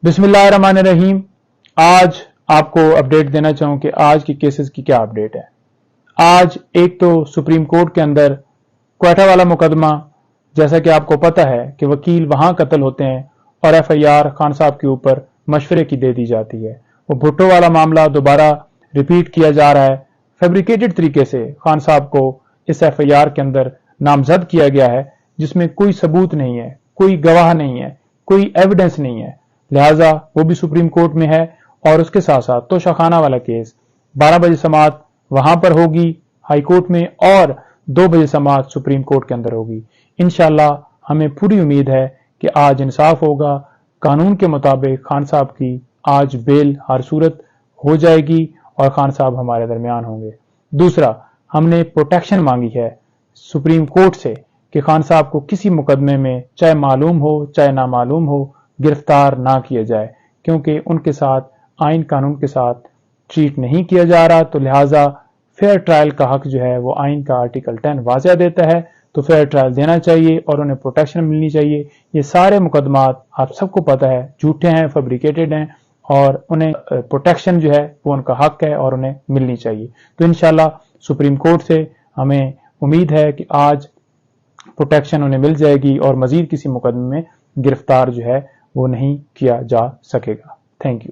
बिस्मिल्लाहिर्रहमानिर्रहीम। आज आपको अपडेट देना चाहूं कि आज की केसेस की क्या अपडेट है। आज एक तो सुप्रीम कोर्ट के अंदर क्वेटा वाला मुकदमा, जैसा कि आपको पता है कि वकील वहां कत्ल होते हैं और एफआईआर खान साहब के ऊपर मशवरे की दे दी जाती है। वो भुट्टो वाला मामला दोबारा रिपीट किया जा रहा है। फैब्रिकेटेड तरीके से खान साहब को इस एफआईआर के अंदर नामजद किया गया है, जिसमें कोई सबूत नहीं है, कोई गवाह नहीं है, कोई एविडेंस नहीं है। लिहाजा वो भी सुप्रीम कोर्ट में है और उसके साथ साथ तोशाखाना वाला केस 12 बजे समाअत वहां पर होगी हाई कोर्ट में और 2 बजे समाअत सुप्रीम कोर्ट के अंदर होगी। इंशाल्लाह हमें पूरी उम्मीद है कि आज इंसाफ होगा। कानून के मुताबिक खान साहब की आज बेल हर सूरत हो जाएगी और खान साहब हमारे दरमियान होंगे। दूसरा, हमने प्रोटेक्शन मांगी है सुप्रीम कोर्ट से कि खान साहब को किसी मुकदमे में चाहे मालूम हो चाहे ना मालूम हो गिरफ्तार ना किया जाए, क्योंकि उनके साथ आइन कानून के साथ ट्रीट नहीं किया जा रहा। तो लिहाजा फेयर ट्रायल का हक जो है वो आइन का आर्टिकल 10 वाज़ेह देता है, तो फेयर ट्रायल देना चाहिए और उन्हें प्रोटेक्शन मिलनी चाहिए। ये सारे मुकदमात आप सबको पता है झूठे हैं, फैब्रिकेटेड हैं और उन्हें प्रोटेक्शन जो है वो उनका हक है और उन्हें मिलनी चाहिए। तो इंशाल्लाह सुप्रीम कोर्ट से हमें उम्मीद है कि आज प्रोटेक्शन उन्हें मिल जाएगी और मजीद किसी मुकदमे में गिरफ्तार जो है वो नहीं किया जा सकेगा। Thank you.